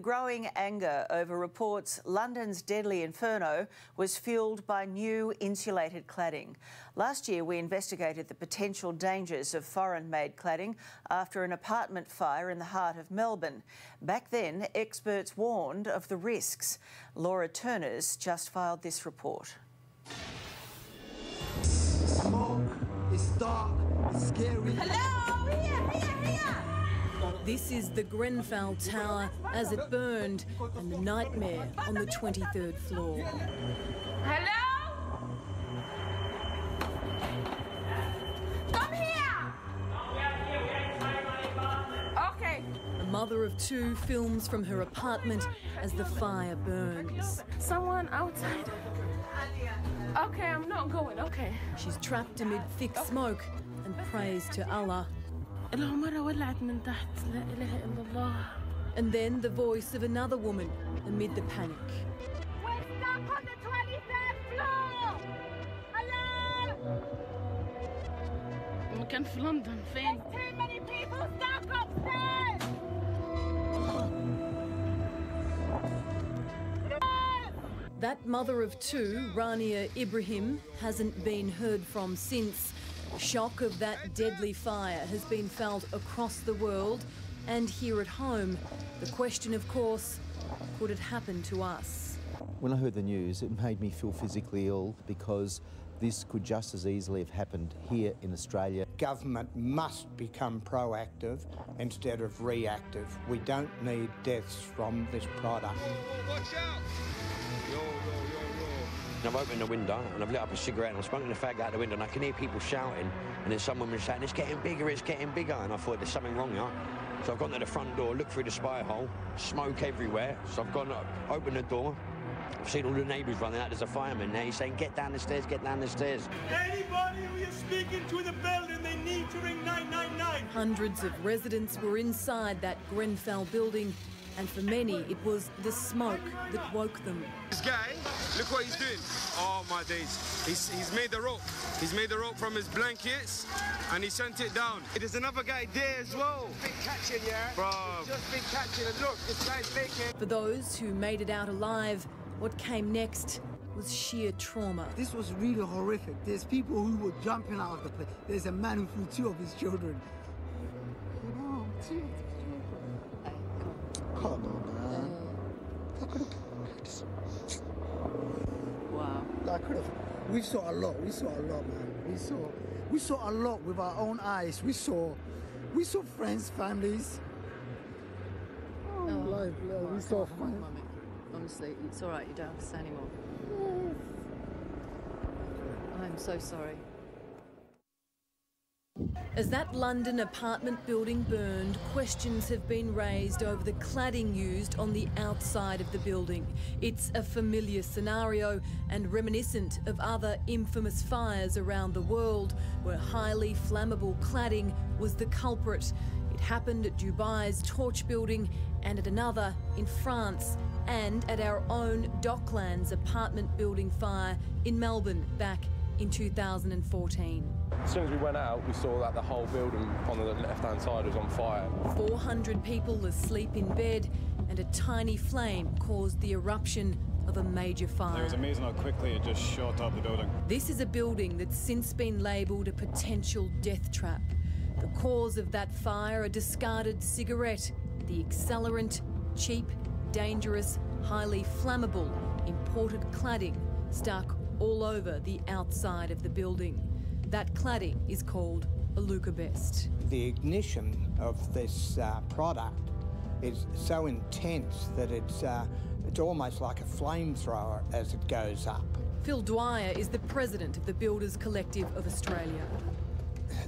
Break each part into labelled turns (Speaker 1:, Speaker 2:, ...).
Speaker 1: Growing anger over reports London's deadly Inferno was fuelled by new insulated cladding. Last year we investigated the potential dangers of foreign-made cladding after an apartment fire in the heart of Melbourne. Back then, experts warned of the risks. Laura Turner's just filed this report.
Speaker 2: Smoke, it's dark, it's scary.
Speaker 3: Hello, here.
Speaker 4: This is the Grenfell tower as it burned and the nightmare on the 23rd floor.
Speaker 3: Hello? Come here! Okay.
Speaker 4: A mother of two films from her apartment as the fire burns.
Speaker 3: Someone outside. Okay, I'm not going, okay.
Speaker 4: She's trapped amid thick smoke and prays to Allah. And then the voice of another woman amid the panic.
Speaker 3: We're stuck on the 23rd floor! Hello!
Speaker 5: مكان في لندن فين؟
Speaker 3: There's too many people stuck upstairs!
Speaker 4: That mother of two, Rania Ibrahim, hasn't been heard from since. Shock of that deadly fire has been felt across the world and here at home. The question, of course, could it happen to us?
Speaker 6: When I heard the news, it made me feel physically ill because this could just as easily have happened here in Australia.
Speaker 2: Government must become proactive instead of reactive. We don't need deaths from this product.
Speaker 7: Watch out! I've opened the window and I've lit up a cigarette and I'm smoking the fag out the window and I can hear people shouting and then someone was saying, it's getting bigger, and I thought there's something wrong here. So I've gone to the front door, looked through the spy hole, smoke everywhere. So I've gone, opened the door, I've seen all the neighbours running out, there's a fireman there, he's saying, get down the stairs, get down the stairs.
Speaker 8: Anybody who is speaking to the building, they need to ring 999.
Speaker 4: Hundreds of residents were inside that Grenfell building, and for many it was the smoke that woke them.
Speaker 9: This guy, look what he's doing. Oh my days. He's made the rope. He's made the rope from his blankets and he sent it down. There's another guy there as well.
Speaker 2: Been catching, yeah?
Speaker 9: Bro.
Speaker 2: Just been catching, and look, this guy's making.
Speaker 4: For those who made it out alive, what came next was sheer trauma.
Speaker 10: This was really horrific. There's people who were jumping out of the place. There's a man who threw two of his children. No, two of his children. Come on, man.
Speaker 4: Wow.
Speaker 10: I could have. We saw a lot, man. We saw a lot with our own eyes. We saw friends, families. We saw friends.
Speaker 11: Honestly, it's all right. You don't have to say anymore. I'm so sorry.
Speaker 4: As that London apartment building burned, questions have been raised over the cladding used on the outside of the building. It's a familiar scenario and reminiscent of other infamous fires around the world where highly flammable cladding was the culprit. It happened at Dubai's Torch building and at another in France and at our own Docklands apartment building fire in Melbourne back in 2014.
Speaker 12: As soon as we went out, we saw that the whole building on the left-hand side was on fire.
Speaker 4: 400 people asleep in bed and a tiny flame caused the eruption of a major fire.
Speaker 13: It was amazing how quickly it just shot up the building.
Speaker 4: This is a building that's since been labelled a potential death trap. The cause of that fire, a discarded cigarette. The accelerant, cheap, dangerous, highly flammable, imported cladding stuck all over the outside of the building. That cladding is called Alucobest.
Speaker 2: The ignition of this product is so intense that it's almost like a flamethrower as it goes up.
Speaker 4: Phil Dwyer is the president of the Builders Collective of Australia.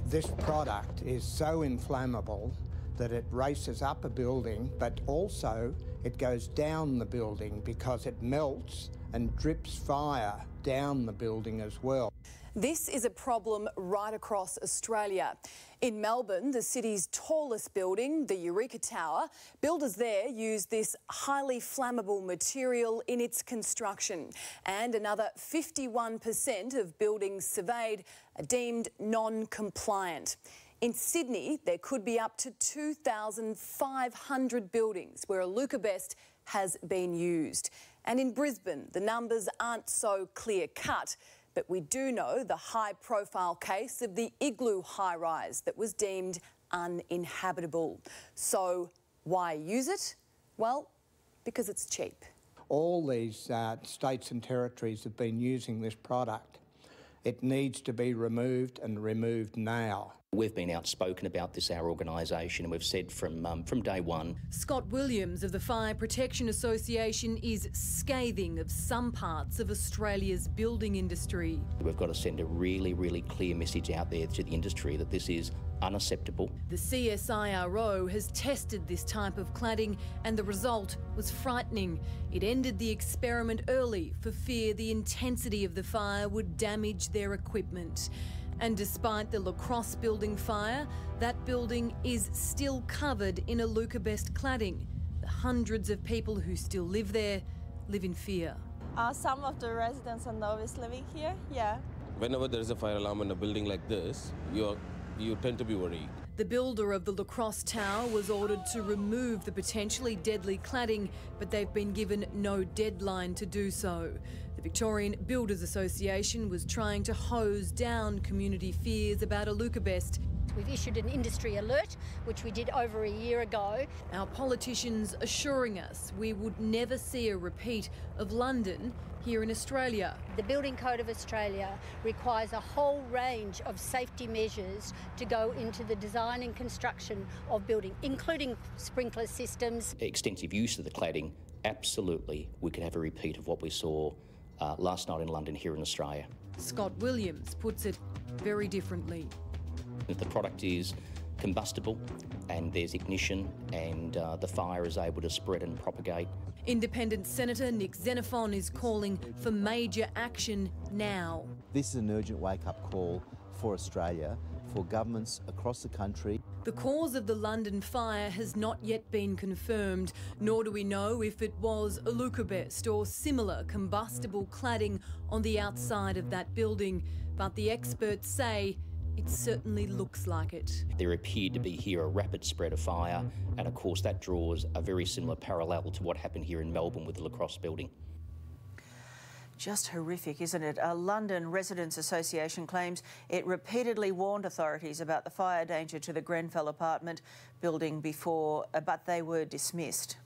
Speaker 2: This product is so inflammable that it races up a building, but also it goes down the building because it melts and drips fire down the building as well.
Speaker 14: This is a problem right across Australia. In Melbourne, the city's tallest building, the Eureka Tower, builders there use this highly flammable material in its construction. And another 51% of buildings surveyed are deemed non-compliant. In Sydney, there could be up to 2,500 buildings where Alucobest has been used. And in Brisbane, the numbers aren't so clear-cut, but we do know the high-profile case of the Igloo high-rise that was deemed uninhabitable. So why use it? Well, because it's cheap.
Speaker 2: All these states and territories have been using this product. It needs to be removed, and removed now.
Speaker 5: We've been outspoken about this, our organisation, and we've said from day one.
Speaker 4: Scott Williams of the Fire Protection Association is scathing of some parts of Australia's building industry.
Speaker 5: We've got to send a really, really clear message out there to the industry that this is unacceptable.
Speaker 4: The CSIRO has tested this type of cladding and the result was frightening. It ended the experiment early for fear the intensity of the fire would damage their equipment. And despite the Lacrosse building fire, that building is still covered in Alucobest cladding. The hundreds of people who still live there live in fear.
Speaker 15: Some of the residents are novice living here, yeah.
Speaker 12: Whenever there is a fire alarm in a building like this, you tend to be worried.
Speaker 4: The builder of the Lacrosse Tower was ordered to remove the potentially deadly cladding, but they've been given no deadline to do so. The Victorian Builders Association was trying to hose down community fears about Alucobest.
Speaker 16: We've issued an industry alert, which we did over a year ago.
Speaker 4: Our politicians assuring us we would never see a repeat of London here in Australia.
Speaker 16: The Building Code of Australia requires a whole range of safety measures to go into the design and construction of building, including sprinkler systems.
Speaker 5: Extensive use of the cladding, absolutely, we could have a repeat of what we saw last night in London here in Australia.
Speaker 4: Scott Williams puts it very differently.
Speaker 5: If the product is combustible and there's ignition and the fire is able to spread and propagate.
Speaker 4: Independent Senator Nick Xenophon is calling for major action now.
Speaker 6: This is an urgent wake-up call for Australia, for governments across the country.
Speaker 4: The cause of the London fire has not yet been confirmed, nor do we know if it was Alucobest or similar combustible cladding on the outside of that building. But the experts say it certainly looks like it.
Speaker 5: There appeared to be here a rapid spread of fire, and of course that draws a very similar parallel to what happened here in Melbourne with the Lacrosse building.
Speaker 1: Just horrific, isn't it? A London Residents Association claims it repeatedly warned authorities about the fire danger to the Grenfell apartment building before, but they were dismissed.